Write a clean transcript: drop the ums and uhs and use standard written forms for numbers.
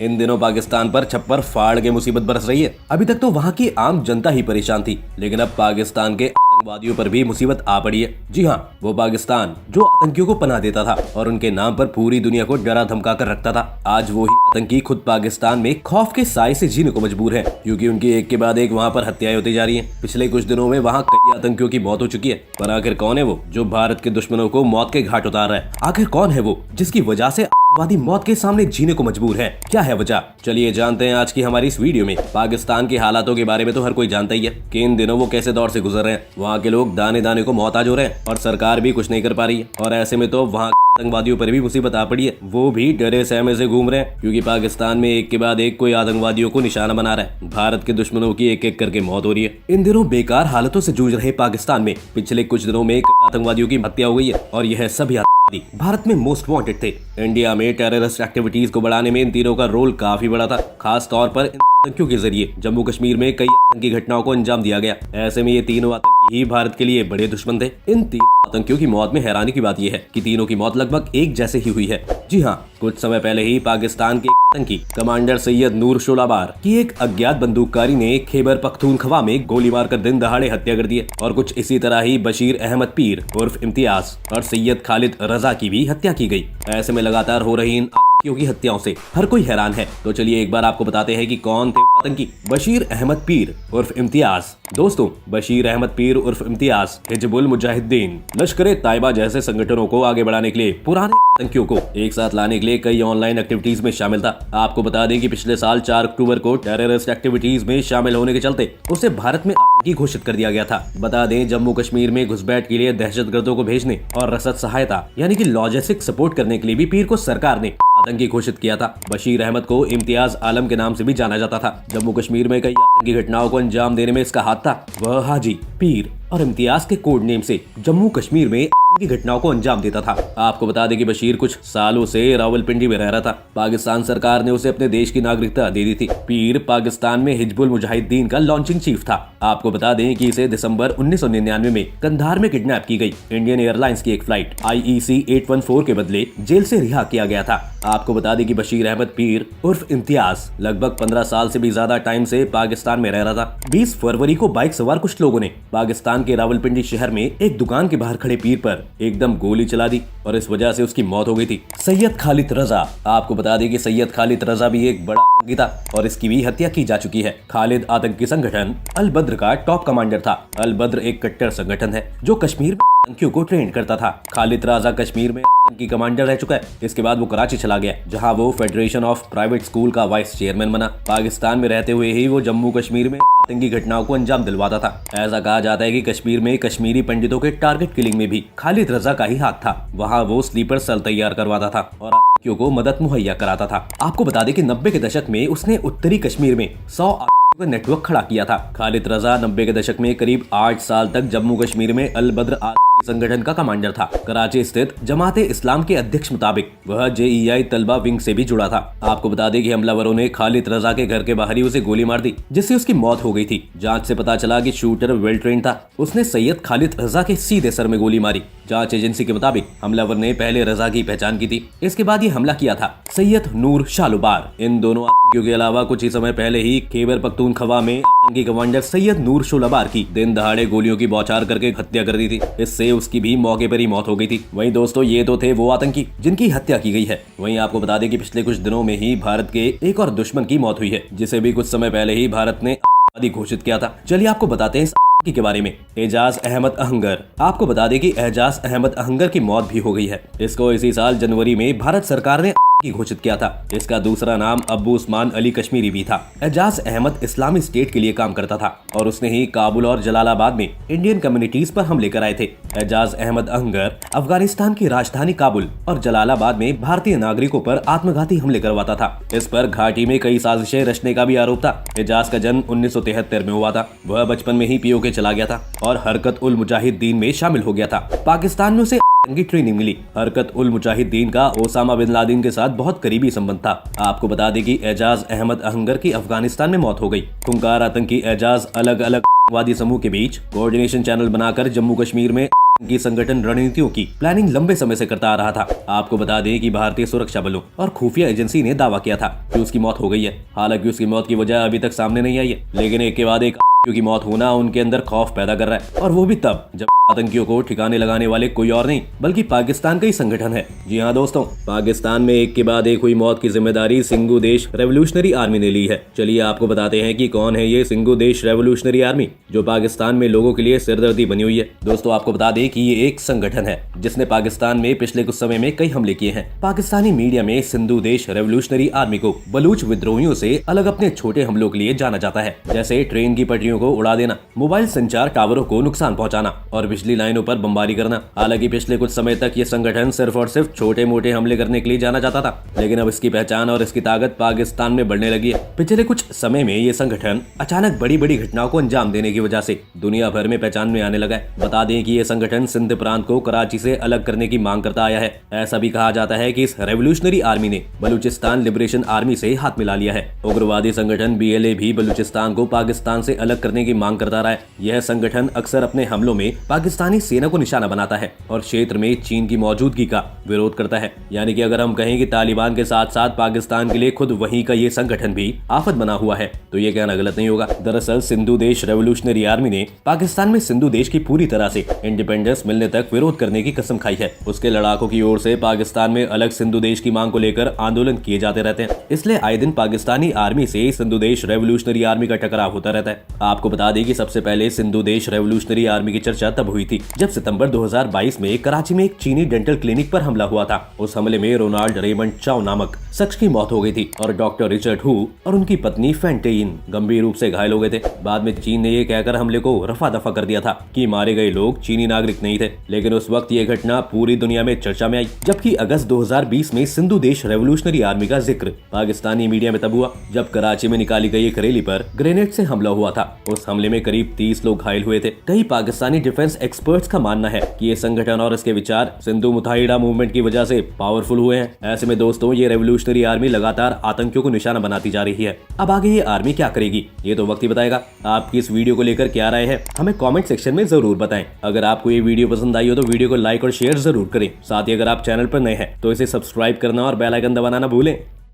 इन दिनों पाकिस्तान पर छप्पर फाड़ के मुसीबत बरस रही है। अभी तक तो वहाँ की आम जनता ही परेशान थी, लेकिन अब पाकिस्तान के आतंकवादियों पर भी मुसीबत आ पड़ी है। जी हाँ, वो पाकिस्तान जो आतंकियों को पनाह देता था और उनके नाम पर पूरी दुनिया को डरा धमका कर रखता था, आज वो ही आतंकी खुद पाकिस्तान में खौफ के साए से जीने को मजबूर है, क्योंकि उनकी एक के बाद एक वहाँ पर हत्याएं होती जा रही हैं। पिछले कुछ दिनों में वहाँ कई आतंकियों की मौत हो चुकी है, पर आखिर कौन है वो जो भारत के दुश्मनों को मौत के घाट उतार रहा है? आखिर कौन है वो जिसकी वजह से आतंकवादी मौत के सामने जीने को मजबूर है? क्या है वजह? चलिए जानते हैं आज की हमारी इस वीडियो में। पाकिस्तान के हालातों के बारे में तो हर कोई जानता ही है कि इन दिनों वो कैसे दौर से गुजर रहे हैं। वहाँ के लोग दाने दाने को मोहताज हो रहे हैं और सरकार भी कुछ नहीं कर पा रही है, और ऐसे में तो वहाँ आतंकवादियों पर भी मुसीबत आ पड़ी है। वो भी डरे सहमे से घूम रहे हैं, क्योंकि पाकिस्तान में एक के बाद एक कोई आतंकवादियों को निशाना बना रहा है। भारत के दुश्मनों की एक एक करके मौत हो रही है। इन दिनों बेकार हालतों से जूझ रहे पाकिस्तान में पिछले कुछ दिनों में कई आतंकवादियों की हत्या हो गई है, और यह सभी आतंकवादी भारत में मोस्ट वांटेड थे। इंडिया में टेररिस्ट एक्टिविटीज को बढ़ाने में इन तीनों का रोल काफी बड़ा था। खास तौर पर इन आतंकियों के जरिए जम्मू कश्मीर में कई आतंकी घटनाओं को अंजाम दिया गया। ऐसे में ये तीनों आतंकी ही भारत के लिए बड़े दुश्मन थे। इन तीनों आतंकियों की मौत में हैरानी की बात यह है कि तीनों की मौत लगभग एक जैसे ही हुई है। जी हाँ, कुछ समय पहले ही पाकिस्तान के आतंकी कमांडर सैयद नूर शोलाबार की एक अज्ञात बंदूककारी ने खैबर पख्तूनख्वा में गोली मारकर दिन दहाड़े हत्या कर दी है, और कुछ इसी तरह ही बशीर अहमद पीर उर्फ इम्तियाज और सैयद खालिद रजा की भी हत्या की गई। ऐसे में लगातार हो रही इन आतंकियों की हत्याओं से हर कोई हैरान है। तो चलिए एक बार आपको बताते हैं कि कौन थे आतंकी। बशीर अहमद पीर उर्फ इम्तियाज। दोस्तों, बशीर अहमद पीर उर्फ इम्तियाज हिजबुल मुजाहिदीन, लश्कर ए तैयबा जैसे संगठनों को आगे बढ़ाने के लिए पुराने आतंकियों को एक साथ लाने के लिए कई ऑनलाइन एक्टिविटीज में शामिल था। आपको बता दें कि पिछले साल 4 अक्टूबर को टेररिस्ट एक्टिविटीज में शामिल होने के चलते उसे भारत में आतंकी घोषित कर दिया गया था। बता दें, जम्मू कश्मीर में घुसपैठ के लिए दहशतगर्दों को भेजने और रसद सहायता यानी कि लॉजिस्टिक सपोर्ट करने के लिए भी पीर को सरकार ने आतंकी घोषित किया था। बशीर अहमद को इम्तियाज आलम के नाम से भी जाना जाता था। जम्मू कश्मीर में कई आतंकी घटनाओं को अंजाम देने में इसका हाथ था। वह हाजी, पीर और इम्तियाज के कोड नेम से जम्मू कश्मीर में आतंकी घटनाओं को अंजाम देता था। आपको बता दें कि बशीर कुछ सालों से रावलपिंडी में रह रहा था। पाकिस्तान सरकार ने उसे अपने देश की नागरिकता दे दी थी। पीर पाकिस्तान में हिजबुल मुजाहिदीन का लॉन्चिंग चीफ था। आपको बता दें कि इसे दिसंबर 1999 में कंधार में किडनैप की गई इंडियन एयरलाइंस की एक फ्लाइट IEC 814 के बदले जेल से रिहा किया गया था। आपको बता दें कि बशीर अहमद पीर उर्फ इम्तियाज लगभग 15 साल से भी ज्यादा टाइम से पाकिस्तान में रह रहा था। 20 फरवरी को बाइक सवार कुछ लोगों ने पाकिस्तान के रावलपिंडी शहर में एक दुकान के बाहर खड़े पीर पर एकदम गोली चला दी, और इस वजह से उसकी मौत हो गई थी। सैयद खालिद रजा। आपको बता दें कि सैयद खालिद रजा भी एक बड़ा आतंकी था, और इसकी भी हत्या की जा चुकी है। खालिद आतंकी संगठन अल बद्र का टॉप कमांडर था। अल बद्र एक कट्टर संगठन है जो कश्मीर में आतंकियों को ट्रेन करता था। खालिद राजा कश्मीर में आतंकी कमांडर रह चुका है। इसके बाद वो कराची चला गया, जहां वो फेडरेशन ऑफ प्राइवेट स्कूल का वाइस चेयरमैन बना। पाकिस्तान में रहते हुए ही वो जम्मू कश्मीर में आतंकी घटनाओं को अंजाम दिलवाता था। ऐसा कहा जाता है कि कश्मीर में कश्मीरी पंडितों के टारगेट किलिंग में भी खालिद रजा का ही हाथ था। वहाँ वो स्लीपर सेल तैयार करवाता था और आतंकियों को मदद मुहैया कराता था। आपको बता दें कि 90 के दशक में उसने उत्तरी कश्मीर में 100 का नेटवर्क खड़ा किया था। खालिद रजा 90 के दशक में करीब 8 साल तक जम्मू कश्मीर में अल बद्र आतंकी संगठन का कमांडर था। कराची स्थित जमाते इस्लाम के अध्यक्ष मुताबिक वह JEI तलबा विंग से भी जुड़ा था। आपको बता दें कि हमलावरों ने खालिद रजा के घर के बाहर ही उसे गोली मार दी, जिससे उसकी मौत हो गई थी। जांच से पता चला कि शूटर वेल ट्रेन था। उसने सैयद खालिद रजा के सीधे सर में गोली मारी। जांच एजेंसी के मुताबिक हमलावर ने पहले रजा की पहचान की थी। इसके बाद ये हमला किया था सैयद नूर शालोबार। इन दोनों आतंकियों के अलावा कुछ ही समय पहले ही खैबर पख्तूनख्वा में आतंकी कमांडर सैयद नूर शोलाबार की दिन दहाड़े गोलियों की बौछार करके हत्या कर दी थी। इससे उसकी भी मौके पर ही मौत हो गई थी। वहीं दोस्तों, ये तो थे वो आतंकी जिनकी हत्या की गई है। वहीं आपको बता दें कि पिछले कुछ दिनों में ही भारत के एक और दुश्मन की मौत हुई है, जिसे भी कुछ समय पहले ही भारत ने आतंकवादी घोषित किया था। चलिए आपको बताते हैं इस के बारे में। एजाज अहमद अहंगर। आपको बता दें कि एजाज अहमद अहंगर की मौत भी हो गई है। इसको इसी साल जनवरी में भारत सरकार ने की घोषित किया था। इसका दूसरा नाम अब्बू उस्मान अली कश्मीरी भी था। एजाज अहमद इस्लामी स्टेट के लिए काम करता था, और उसने ही काबुल और जलालाबाद में इंडियन कम्युनिटीज पर हमले कराए थे। एजाज अहमद अहंगर अफगानिस्तान की राजधानी काबुल और जलालाबाद में भारतीय नागरिकों पर आत्मघाती हमले करवाता था। इस पर घाटी में कई साजिशें रचने का भी आरोप था। एजाज का जन्म 1973 में हुआ था। वह बचपन में ही POK चला गया था और हरकत उल मुजाहिदीन में शामिल हो गया था। पाकिस्तान में उसे की ट्रेनिंग मिली। हरकत उल मुजाहिदीन का ओसामा बिन लादेन के साथ बहुत करीबी संबंध था। आपको बता दें कि एजाज अहमद अहंगर की अफगानिस्तान में मौत हो गई। खूंखार आतंकी एजाज अलग अलग आतंकवादी समूह के बीच कोऑर्डिनेशन चैनल बनाकर जम्मू कश्मीर में की संगठन रणनीतियों की प्लानिंग लंबे समय से करता आ रहा था। आपको बता दें कि भारतीय सुरक्षा बलों और खुफिया एजेंसी ने दावा किया था कि उसकी मौत हो गई है। हालांकि उसकी मौत की वजह अभी तक सामने नहीं आई है, लेकिन एक के बाद एक की मौत होना उनके अंदर खौफ पैदा कर रहा है, और वो भी तब जब आतंकियों को ठिकाने लगाने वाले कोई और नहीं बल्कि पाकिस्तान का ही संगठन है। जी हाँ दोस्तों, पाकिस्तान में एक के बाद एक हुई मौत की जिम्मेदारी सिंघू देश रेवोल्यूशनरी आर्मी ने ली है। चलिए आपको बताते हैं कि कौन है ये सिंघू देश रेवोल्यूशनरी आर्मी जो पाकिस्तान में लोगों के लिए सिरदर्दी बनी हुई है। दोस्तों आपको बता दें कि ये एक संगठन है जिसने पाकिस्तान में पिछले कुछ समय में कई हमले किए हैं। पाकिस्तानी मीडिया में सिंधु देश रेवोल्यूशनरी आर्मी को बलूच विद्रोहियों से अलग अपने छोटे हमलों के लिए जाना जाता है, जैसे ट्रेन की पटरियों को उड़ा देना, मोबाइल संचार टावरों को नुकसान पहुंचाना और बिजली लाइनों पर बमबारी करना। हालांकि पिछले कुछ समय तक ये संगठन सिर्फ और सिर्फ छोटे मोटे हमले करने के लिए जाना जाता था, लेकिन अब इसकी पहचान और इसकी ताकत पाकिस्तान में बढ़ने लगी है। पिछले कुछ समय में ये संगठन अचानक बड़ी बड़ी घटनाओं को अंजाम देने की वजह से दुनिया भर में पहचान में आने लगा है। बता दें कि ये संगठन सिंध प्रांत को कराची से अलग करने की मांग करता आया है। ऐसा भी कहा जाता है कि इस रेवोल्यूशनरी आर्मी ने बलूचिस्तान लिबरेशन आर्मी से हाथ मिला लिया है। उग्रवादी संगठन BLA भी बलूचिस्तान को पाकिस्तान से अलग करने की मांग करता रहा है। यह संगठन अक्सर अपने हमलों में पाकिस्तानी सेना को निशाना बनाता है और क्षेत्र में चीन की मौजूदगी का विरोध करता है। यानी कि अगर हम कहें कि तालिबान के साथ साथ पाकिस्तान के लिए खुद वहीं का ये संगठन भी आफत बना हुआ है, तो ये कहना गलत नहीं होगा। दरअसल सिंधु देश रेवोल्यूशनरी आर्मी ने पाकिस्तान में सिंधु देश की पूरी तरह से इंडिपेंडेंस मिलने तक विरोध करने की कसम खाई है। उसके लड़ाकों की ओर से पाकिस्तान में अलग सिंधु देश की मांग को लेकर आंदोलन किए जाते रहते हैं। इसलिए आए दिन पाकिस्तानी आर्मी से सिंधु देश रेवोल्यूशनरी आर्मी का टकराव होता रहता है। आपको बता दें कि सबसे पहले सिंधु देश रेवोल्यूशनरी आर्मी की चर्चा तब हुई थी जब सितंबर 2022 में कराची में एक चीनी डेंटल क्लिनिक पर हमला हुआ था। उस हमले में रोनाल्ड रेमंड चाओ नामक शख्स की मौत हो गई थी और डॉक्टर रिचर्ड हू और उनकी पत्नी फैंटेइन गंभीर रूप से घायल हो गए थे। बाद में चीन ने ये कहकर हमले को रफा दफा कर दिया था कि मारे गए लोग चीनी नागरिक नहीं थे, लेकिन उस वक्त ये घटना पूरी दुनिया में चर्चा में आई। जबकि अगस्त 2020 में सिंधु देश रेवोल्यूशनरी आर्मी का जिक्र पाकिस्तानी मीडिया में तब हुआ जब कराची में निकाली गई एक रैली पर ग्रेनेड से हमला हुआ था। उस हमले में करीब 30 लोग घायल हुए थे। कई पाकिस्तानी डिफेंस एक्सपर्ट्स का मानना है कि ये संगठन और इसके विचार सिंधु मुत्ताहिदा मूवमेंट की वजह से पावरफुल हुए हैं। ऐसे में दोस्तों ये रेवोल्यूशनरी आर्मी लगातार आतंकियों को निशाना बनाती जा रही है। अब आगे ये आर्मी क्या करेगी ये तो वक्त ही बताएगा। आपकी इस वीडियो को लेकर क्या राय है हमें कमेंट सेक्शन में जरूर बताएं। अगर आपको ये वीडियो पसंद आई हो तो वीडियो को लाइक और शेयर जरूर करें। साथ ही अगर आप चैनल पर नए हैं तो इसे सब्सक्राइब करना और बेल आइकन दबाना ना भूलें।